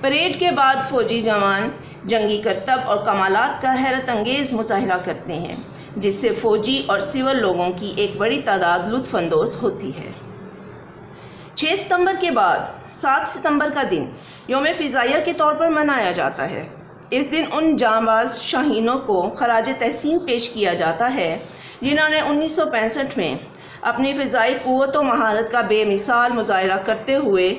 Parade کے بعد فوجی جوان جنگی کرتب اور کمالات کا حیرت انگیز مظاہرہ کرتے ہیں، جس سے فوجی اور سول لوگوں کی ایک بڑی تعداد لطف اندوز ہوتی ہے۔ 6 ستمبر کے بعد 7 ستمبر کا دن یوم فضائیہ کے طور پر منایا جاتا ہے۔ اس دن ان جانباز شاہینوں کو خراج تحسین پیش کیا جاتا ہے جنہوں نے 1965 میں اپنی فضائی قوت و مہارت کا بے مثال مظاہرہ کرتے ہوئے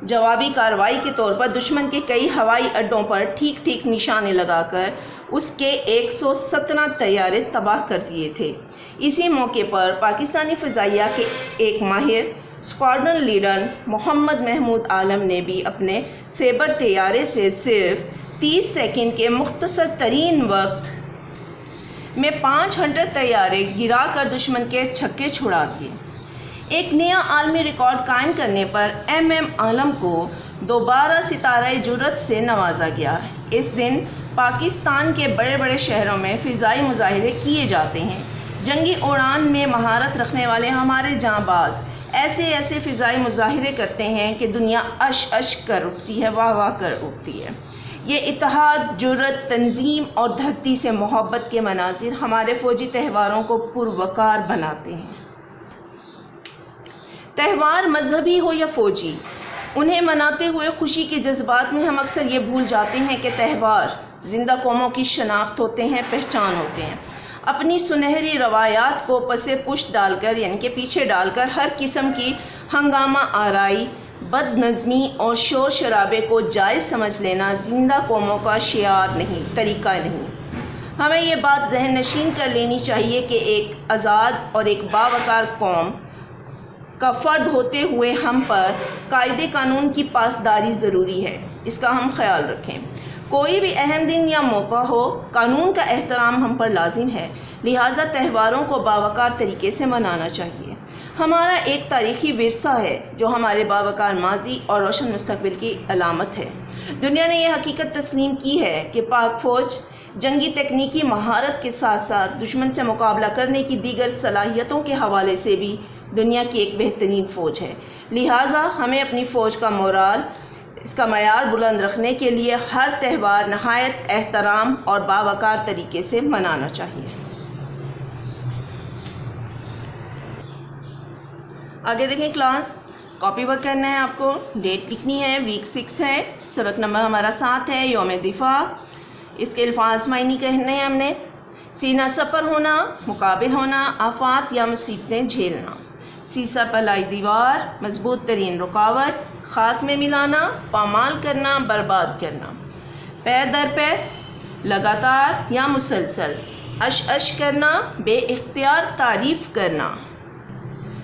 جوابی کارروائی کے طور پر دشمن کے کئی ہوائی اڈوں پر ٹھیک ٹھیک نشانے لگا کر اس کے 117 طیارے تباہ کر دیے تھے۔ اسی موقع پر پاکستانی فضائیہ کے ایک ماہر اسکواڈرن لیڈر محمد محمود عالم نے بھی اپنے سیبر طیارے سے صرف 30 سیکنڈ کے مختصر ترین وقت میں 5 ہنٹر طیارے گرا کر دشمن کے چھکے چھڑا دیے۔ ایک نیا عالمی ریکارڈ قائم کرنے پر ایم عالم کو دوبارہ ستارہ جرأت سے نوازا گیا۔ اس دن پاکستان کے بڑے بڑے شہروں میں فضائی مظاہرے کیے جاتے ہیں۔ جنگی اڑان میں مہارت رکھنے والے ہمارے جانباز ایسے فضائی مظاہرے کرتے ہیں کہ دنیا اش اش کر اٹھتی ہے، واہ واہ کر اٹھتی ہے۔ یہ اتحاد، جرأت، تنظیم اور دھرتی سے محبت کے مناظر ہمارے فوجی تہواروں کو پروقار بناتے ہیں۔ تہوار مذہبی ہو یا فوجی، انہیں مناتے ہوئے خوشی کے جذبات میں ہم اکثر یہ بھول جاتے ہیں کہ تہوار زندہ قوموں کی شناخت ہوتے ہیں، پہچان ہوتے ہیں۔ اپنی سنہری روایات کو پسے پشت ڈال کر یعنی کہ پیچھے ڈال کر ہر قسم کی ہنگامہ آرائی، بد نظمی اور شور شرابے کو جائز سمجھ لینا زندہ قوموں کا شعار نہیں، طریقہ نہیں۔ ہمیں یہ بات ذہن نشین کر لینی چاہیے کہ ایک آزاد اور ایک باوقار قوم کا فرد ہوتے ہوئے ہم پر قاعدے قانون کی پاسداری ضروری ہے، اس کا ہم خیال رکھیں۔ کوئی بھی اہم دن یا موقع ہو، قانون کا احترام ہم پر لازم ہے، لہٰذا تہواروں کو باوقار طریقے سے منانا چاہیے۔ ہمارا ایک تاریخی ورثہ ہے جو ہمارے باوقار ماضی اور روشن مستقبل کی علامت ہے۔ دنیا نے یہ حقیقت تسلیم کی ہے کہ پاک فوج جنگی تکنیکی مہارت کے ساتھ ساتھ دشمن سے مقابلہ کرنے کی دیگر صلاحیتوں کے حوالے سے بھی دنیا کی ایک بہترین فوج ہے، لہٰذا ہمیں اپنی فوج کا مورال، اس کا معیار بلند رکھنے کے لیے ہر تہوار نہایت احترام اور باوقار طریقے سے منانا چاہیے۔ آگے دیکھیں کلاس، کاپی ورک کرنا ہے آپ کو، ڈیٹ لکھنی ہے، ویک 6 ہے، سبق نمبر ہمارا 7 ہے، یوم دفاع۔ اس کے الفاظ معنی کہنے ہیں ہم نے: سینہ سپر ہونا، مقابل ہونا، آفات یا مصیبتیں جھیلنا۔ سیسہ پلائی دیوار، مضبوط ترین رکاوٹ، خاک میں ملانا، پامال کرنا، برباد کرنا۔ پے در پے، لگاتار یا مسلسل، اش اش کرنا، بے اختیار تعریف کرنا۔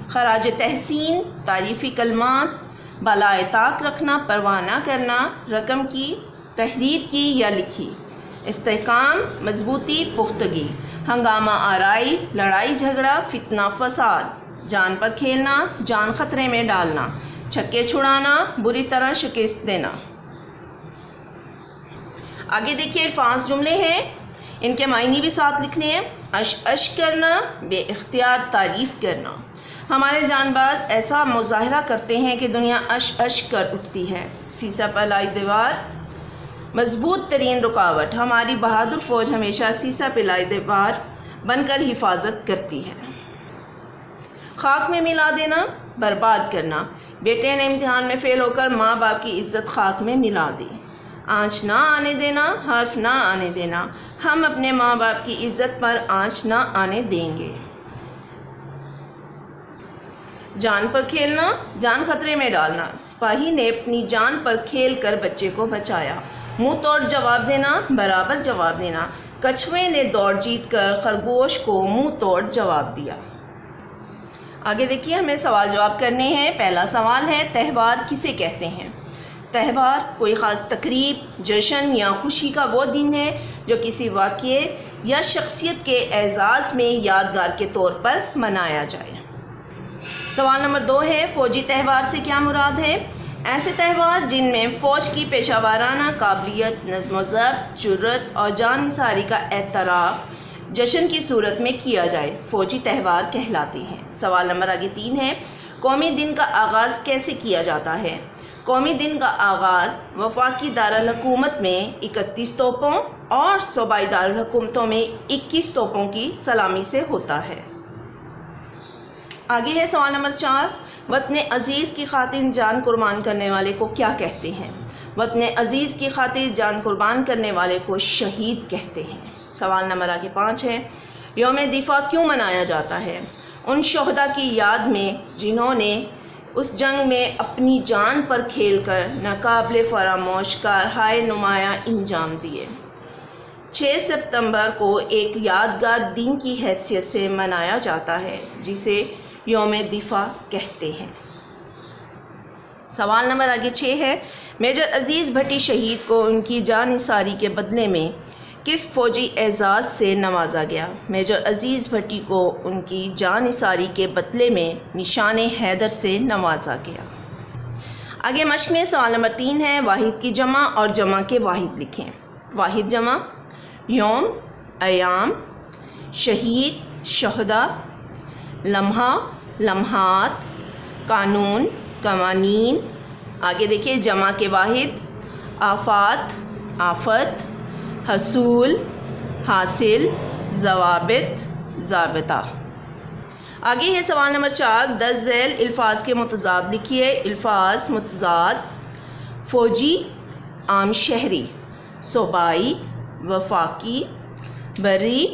خراج تحسین، تعریفی کلمات، بالائے طاق رکھنا، پرواہ نہ کرنا، رقم کی، تحریر کی یا لکھی۔ استحکام، مضبوطی، پختگی۔ ہنگامہ آرائی، لڑائی جھگڑا، فتنہ فساد۔ جان پر کھیلنا، جان خطرے میں ڈالنا۔ چھکے چھڑانا، بری طرح شکست دینا۔ آگے دیکھیے الفاظ جملے ہیں، ان کے معنی بھی ساتھ لکھنے ہیں۔ اش اش کرنا، بے اختیار تعریف کرنا۔ ہمارے جانباز ایسا مظاہرہ کرتے ہیں کہ دنیا اش اش کر اٹھتی ہے۔ سیسہ پلائی دیوار، مضبوط ترین رکاوٹ۔ ہماری بہادر فوج ہمیشہ سیسہ پلائی دیوار بن کر حفاظت کرتی ہے۔ خاک میں ملا دینا، برباد کرنا۔ بیٹے نے امتحان میں فیل ہو کر ماں باپ کی عزت خاک میں ملا دی۔ آنچ نہ آنے دینا، حرف نہ آنے دینا۔ ہم اپنے ماں باپ کی عزت پر آنچ نہ آنے دیں گے۔ جان پر کھیلنا، جان خطرے میں ڈالنا۔ سپاہی نے اپنی جان پر کھیل کر بچے کو بچایا۔ منہ توڑ جواب دینا، برابر جواب دینا۔ کچھوے نے دوڑ جیت کر خرگوش کو منہ توڑ جواب دیا۔ آگے دیکھیے ہمیں سوال جواب کرنے ہیں۔ پہلا سوال ہے، تہوار کسے کہتے ہیں؟ تہوار کوئی خاص تقریب، جشن یا خوشی کا وہ دن ہے جو کسی واقعے یا شخصیت کے اعزاز میں یادگار کے طور پر منایا جائے۔ سوال نمبر 2 ہے، فوجی تہوار سے کیا مراد ہے؟ ایسے تہوار جن میں فوج کی پیشہ ورانہ قابلیت، نظم و ضبط، جرأت اور جان نثاری کا اعتراف جشن کی صورت میں کیا جائے، فوجی تہوار کہلاتے ہیں۔ سوال نمبر آگے 3 ہے، قومی دن کا آغاز کیسے کیا جاتا ہے؟ قومی دن کا آغاز وفاقی دارالحکومت میں 31 توپوں اور صوبائی دارالحکومتوں میں 21 توپوں کی سلامی سے ہوتا ہے۔ آگے ہے سوال نمبر 4، وطن عزیز کی خاطر جان قربان کرنے والے کو کیا کہتے ہیں؟ وطن عزیز کی خاطر جان قربان کرنے والے کو شہید کہتے ہیں۔ سوال نمبر آگے 5 ہے، یوم دفاع کیوں منایا جاتا ہے؟ ان شہداء کی یاد میں جنہوں نے اس جنگ میں اپنی جان پر کھیل کر ناقابل فراموش کارہائے نمایاں انجام دیے۔ 6 ستمبر کو ایک یادگار دن کی حیثیت سے منایا جاتا ہے جسے یوم دفاع کہتے ہیں۔ سوال نمبر آگے 6 ہے، میجر عزیز بھٹی شہید کو ان کی جان نثاری کے بدلے میں کس فوجی اعزاز سے نوازا گیا؟ میجر عزیز بھٹی کو ان کی جان نثاری کے بدلے میں نشان حیدر سے نوازا گیا۔ آگے مشق میں سوال نمبر 3 ہے، واحد کی جمع اور جمع کے واحد لکھیں۔ واحد جمع یوم، ایام، شہید، شہداء، لمحہ، لمحات، قانون، قوانین۔ آگے دیکھیے جمع کے واحد آفات، آفت، حصول، حاصل، ضوابط، ضابطہ۔ آگے ہے سوال نمبر 4، 10 ذیل الفاظ کے متضاد لکھیے۔ الفاظ متضاد: فوجی، عام شہری، صوبائی، وفاقی، بری،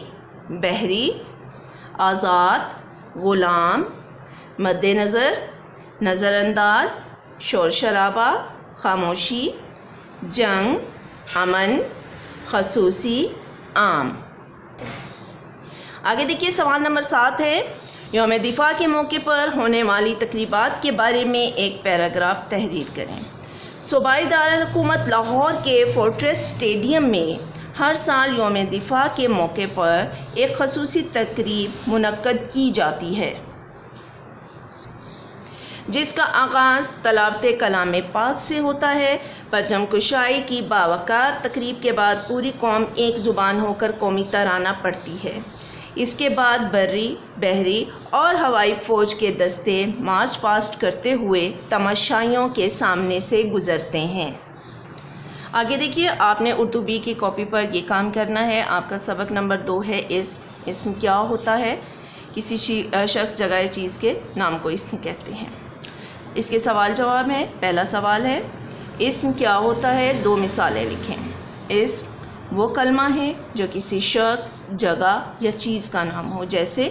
بحری، آزاد، غلام، مد نظر، نظر انداز، شور شرابہ، خاموشی، جنگ، امن، خصوصی، عام۔ آگے دیکھیے سوال نمبر 7 ہے، یوم دفاع کے موقع پر ہونے والی تقریبات کے بارے میں ایک پیراگراف تحریر کریں۔ صوبائی دارالحکومت لاہور کے فورٹریس اسٹیڈیم میں ہر سال یوم دفاع کے موقع پر ایک خصوصی تقریب منعقد کی جاتی ہے جس کا آغاز تلاوت کلام پاک سے ہوتا ہے۔ پرچم کشائی کی باوقار تقریب کے بعد پوری قوم ایک زبان ہو کر قومی ترانہ پڑھتی ہے۔ اس کے بعد بری، بحری اور ہوائی فوج کے دستے مارچ پاسٹ کرتے ہوئے تماشائیوں کے سامنے سے گزرتے ہیں۔ آگے دیکھیے آپ نے اردو بی کی کاپی پر یہ کام کرنا ہے۔ آپ کا سبق نمبر 2 ہے اسم کیا ہوتا ہے؟ کسی شخص، جگہ یا چیز کے نام کو اسم کہتے ہیں۔ اس کے سوال جواب ہیں۔ پہلا سوال ہے، اسم کیا ہوتا ہے؟ 2 مثالیں لکھیں۔ اسم وہ کلمہ ہے جو کسی شخص، جگہ یا چیز کا نام ہو، جیسے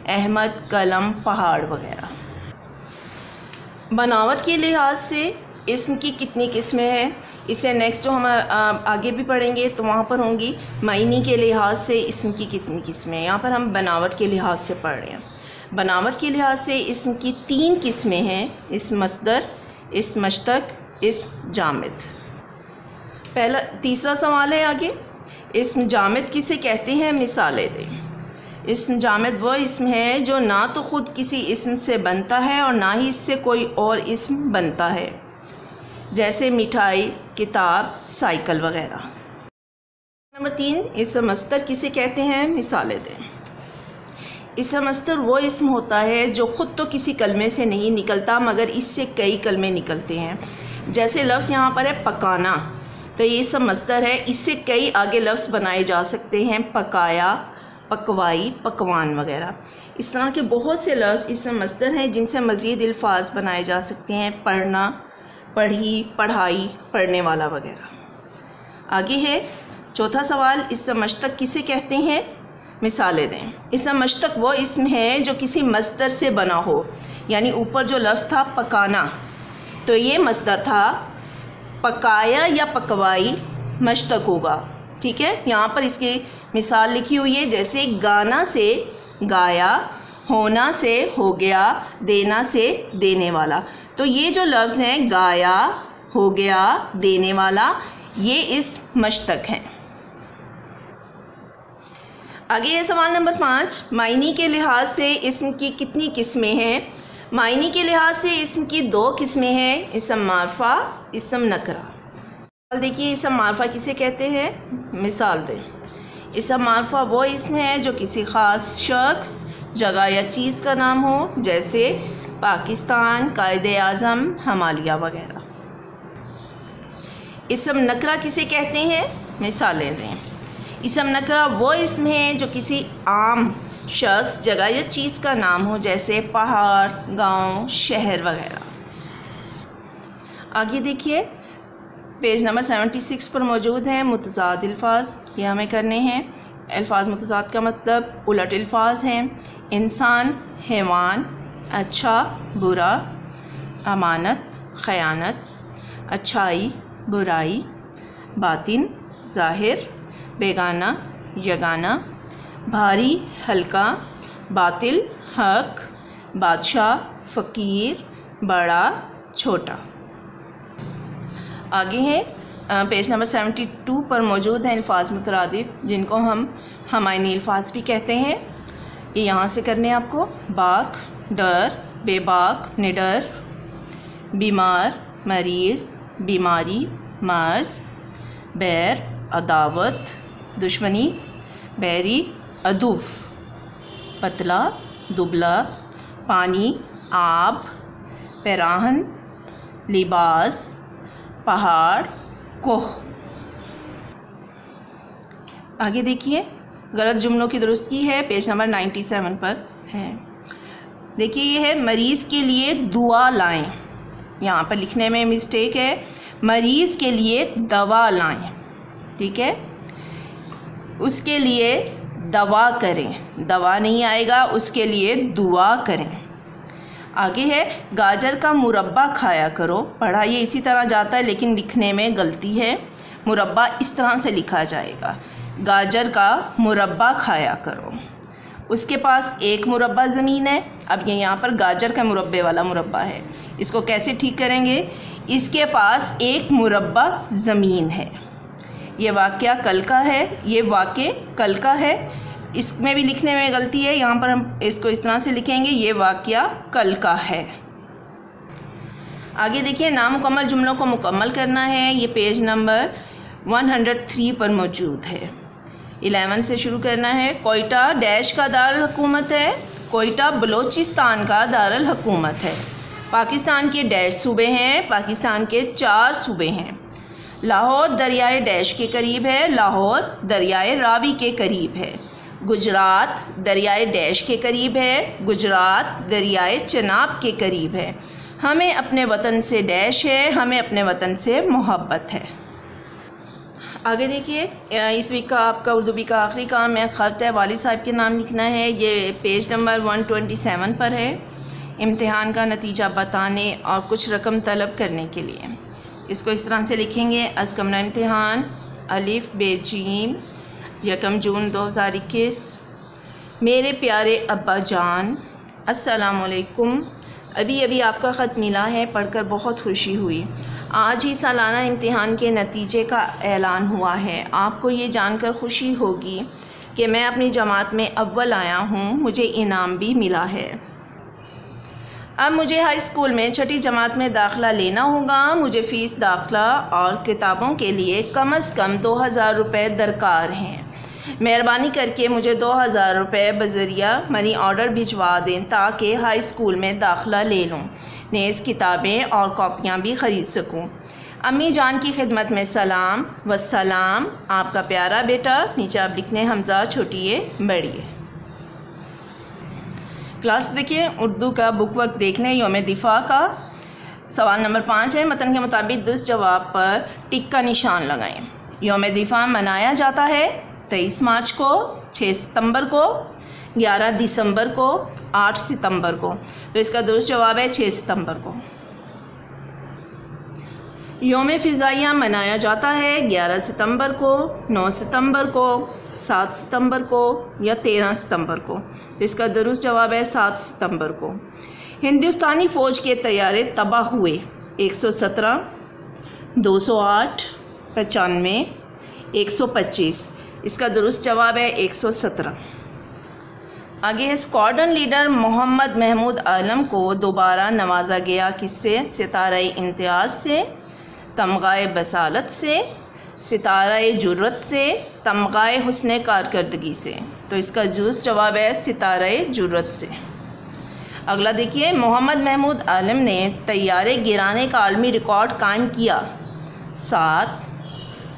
احمد، قلم، پہاڑ وغیرہ۔ بناوٹ کے لحاظ سے اسم کی کتنی قسمیں ہیں؟ اسے نیکسٹ جو ہم آگے بھی پڑھیں گے تو وہاں پر ہوں گی۔ معنی کے لحاظ سے اسم کی کتنی قسمیں ہیں؟ یہاں پر ہم بناوٹ کے لحاظ سے پڑھ رہے ہیں۔ بناوٹ کے لحاظ سے اسم کی 3 قسمیں ہیں، اسم مصدر، اسم مشتق، اسم جامد۔ تیسرا سوال ہے آگے، اسم جامد کسے کہتے ہیں؟ مثالیں دیں۔ اسم جامد وہ اسم ہے جو نہ تو خود کسی اسم سے بنتا ہے اور نہ ہی اس سے کوئی اور اسم بنتا ہے، جیسے مٹھائی، کتاب، سائیکل وغیرہ۔ نمبر 3، اسم مصدر کسے کہتے ہیں؟ مثالیں دیں۔ اسم مصدر وہ اسم ہوتا ہے جو خود تو کسی کلمے سے نہیں نکلتا مگر اس سے کئی کلمے نکلتے ہیں، جیسے لفظ یہاں پر ہے پکانا، تو یہ اسم مصدر ہے، اس سے کئی آگے لفظ بنائے جا سکتے ہیں، پکایا، پکوائی، پکوان وغیرہ۔ اس طرح کے بہت سے لفظ اسم مصدر ہیں جن سے مزید الفاظ بنائے جا سکتے ہیں، پڑھنا، پڑھی، پڑھائی، پڑھنے والا وغیرہ۔ آگے ہے چوتھا سوال، اسم مشتق کسے کہتے ہیں؟ مثالیں دیں۔ اسم مشتق وہ اسم ہے جو کسی مصدر سے بنا ہو، یعنی اوپر جو لفظ تھا پکانا تو یہ مصدر تھا، پکایا یا پکوائی مشتق ہوگا، ٹھیک ہے۔ یہاں پر اس کی مثال لکھی ہوئی ہے، جیسے گانا سے گایا، ہونا سے ہو گیا، دینا سے دینے والا۔ تو یہ جو لفظ ہیں گایا، ہو گیا، دینے والا، یہ اسم مشتق ہیں۔ آگے ہے سوال نمبر 5، معنی کے لحاظ سے اسم کی کتنی قسمیں ہیں؟ معنی کے لحاظ سے اسم کی 2 قسمیں ہیں، اسم معرفہ، اسم نکرہ۔ دیکھیے اسم معرفہ کسے کہتے ہیں؟ مثال دیں۔ اسم معرفہ وہ اسم ہے جو کسی خاص شخص، جگہ یا چیز کا نام ہو، جیسے پاکستان، قائد اعظم، ہمالیہ وغیرہ۔ اسم نکرہ کسے کہتے ہیں؟ مثالیں دیں۔ اسم نکرہ وہ اسم ہے جو کسی عام شخص، جگہ یا چیز کا نام ہو، جیسے پہاڑ، گاؤں، شہر وغیرہ۔ آگے دیکھیے پیج نمبر 76 پر موجود ہیں متضاد الفاظ، یہ ہمیں کرنے ہیں۔ الفاظ متضاد کا مطلب الٹ الفاظ ہیں۔ انسان، حیوان، اچھا، برا، امانت، خیانت، اچھائی، برائی، باطن، ظاہر، بیگانہ، یگانہ، بھاری، ہلکا، باطل، حق، بادشاہ، فقیر، بڑا، چھوٹا۔ آگے ہیں پیج نمبر 72 پر موجود ہیں الفاظ مترادف، جن کو ہم ہمائنی الفاظ بھی کہتے ہیں۔ یہ یہاں سے کرنے ہیں آپ کو۔ باک، ڈر، بے باک، نڈر، بیمار، مریض، بیماری، مرض، بیر، عداوت، دشمنی، بیری، عدو، پتلا، دبلا، پانی، آب، پیراہن، لباس، پہاڑ، کوہ۔ آگے دیکھیے غلط جملوں کی درستگی ہے، پیج نمبر 97 پر ہے۔ دیکھیے یہ ہے مریض کے لیے دعا لائیں، یہاں پر لکھنے میں مسٹیک ہے، مریض کے لیے دوا لائیں، ٹھیک ہے، اس کے لیے دوا کریں، دوا نہیں آئے گا، اس کے لیے دعا کریں۔ آگے ہے گاجر کا مربع کھایا کرو، پڑھا یہ اسی طرح جاتا ہے لیکن لکھنے میں غلطی ہے، مربع اس طرح سے لکھا جائے گا، گاجر کا مربع کھایا کرو۔ اس کے پاس ایک مربع زمین ہے، اب یہ یہاں پر گاجر کا مربع والا مربع ہے، اس کو کیسے ٹھیک کریں گے؟ اس کے پاس ایک مربع زمین ہے، یہ واقعہ کل کا ہے، یہ واقع کل کا ہے، اس میں بھی لکھنے میں غلطی ہے، یہاں پر ہم اس کو اس طرح سے لکھیں گے، یہ واقعہ کل کا ہے۔ آگے دیکھیے نامکمل جملوں کو مکمل کرنا ہے، یہ پیج نمبر 103 پر موجود ہے۔ 11 سے شروع کرنا ہے۔ کوئٹہ ڈیش کا دارالحکومت ہے، کوئٹہ بلوچستان کا دارالحکومت ہے۔ پاکستان کے ڈیش صوبے ہیں، پاکستان کے 4 صوبے ہیں۔ لاہور دریائے ڈیش کے قریب ہے، لاہور دریائے راوی کے قریب ہے۔ گجرات دریائے ڈیش کے قریب ہے، گجرات دریائے چناب کے قریب ہے۔ ہمیں اپنے وطن سے ڈیش ہے، ہمیں اپنے وطن سے محبت ہے۔ آگے دیکھیے اس ویک کا آپ کا اردو ویک کا آخری کام ہے، خط ہے، والد صاحب کے نام لکھنا ہے، یہ پیج نمبر 127 پر ہے۔ امتحان کا نتیجہ بتانے اور کچھ رقم طلب کرنے کے لیے اس کو اس طرح سے لکھیں گے۔ از کمرہ امتحان الف بے جیم 1 جون 2021۔ میرے پیارے ابا جان السلام علیکم، ابھی آپ کا خط ملا ہے، پڑھ کر بہت خوشی ہوئی۔ آج ہی سالانہ امتحان کے نتیجے کا اعلان ہوا ہے، آپ کو یہ جان کر خوشی ہوگی کہ میں اپنی جماعت میں اول آیا ہوں، مجھے انعام بھی ملا ہے۔ اب مجھے ہائی اسکول میں 6ٹھی جماعت میں داخلہ لینا ہوگا، مجھے فیس داخلہ اور کتابوں کے لیے کم از کم 2000 روپے درکار ہیں۔ مہربانی کر کے مجھے 2000 روپے بذریعہ منی آرڈر بھجوا دیں تاکہ ہائی اسکول میں داخلہ لے لوں، نیز کتابیں اور کاپیاں بھی خرید سکوں۔ امی جان کی خدمت میں سلام والسلام، آپ کا پیارا بیٹا۔ نیچے آپ لکھنے حمزہ چھوٹیے بڑیے۔ کلاس دیکھیں اردو کا بک وقت دیکھ لیں۔ یوم دفاع کا سوال نمبر 5 ہے، متن کے مطابق درست جواب پر ٹک کا نشان لگائیں۔ یوم دفاع منایا جاتا ہے 23 مارچ کو، 6 ستمبر کو، 11 دسمبر کو، 8 ستمبر کو، تو اس کا درست جواب ہے 6 ستمبر کو۔ یوم فضائیہ منایا جاتا ہے 11 ستمبر کو، 9 ستمبر کو، 7 ستمبر کو یا 13 ستمبر کو، تو اس کا درست جواب ہے 7 ستمبر کو۔ ہندوستانی فوج کے طیارے تباہ ہوئے 117، 208، 95، 125، اس کا درست جواب ہے 117۔ آگے ہے اسکواڈرن لیڈر محمد محمود عالم کو دوبارہ نوازا گیا کس سے؟ ستارہ امتیاز سے، تمغہ بصالت سے، ستارہ جرت سے، تمغہ حسن کارکردگی سے، تو اس کا درست جواب ہے ستارہ جرت سے۔ اگلا دیکھیے، محمد محمود عالم نے طیارے گرانے کا عالمی ریکارڈ قائم کیا۔ 7،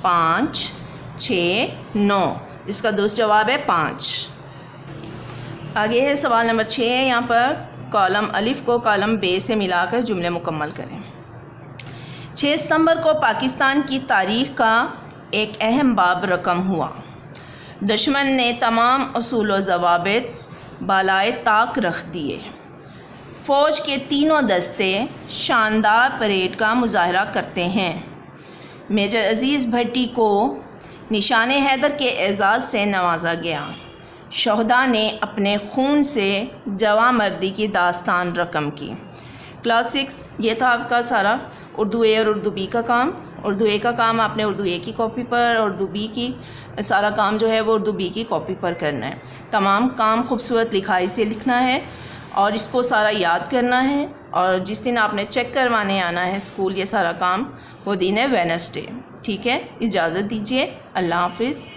5، 6، 9۔ اس کا درست جواب ہے 5۔ آگے ہے سوال نمبر 6 ہے یہاں پر، کالم الف کو کالم بے سے ملا کر جملے مکمل کریں۔ 6 ستمبر کو پاکستان کی تاریخ کا ایک اہم باب رقم ہوا۔ دشمن نے تمام اصول و ضوابط بالائے طاق رکھ دیے۔ فوج کے تینوں دستے شاندار پریڈ کا مظاہرہ کرتے ہیں۔ میجر عزیز بھٹی کو نشان حیدر کے اعزاز سے نوازا گیا۔ شہداء نے اپنے خون سے جواں مردی کی داستان رقم کی۔ کلاس 6 یہ تھا آپ کا سارا اردو اے اور اردو بی کا کام۔ اردو اے کا کام آپ نے اردو اے کی کاپی پر، اردو بی کی سارا کام جو ہے وہ اردو بی کی کاپی پر کرنا ہے۔ تمام کام خوبصورت لکھائی سے لکھنا ہے اور اس کو سارا یاد کرنا ہے، اور جس دن آپ نے چیک کروانے آنا ہے اسکول یہ سارا کام، وہ دن ہے وینسڈے۔ ٹھیک ہے، اجازت دیجیے، اللہ حافظ۔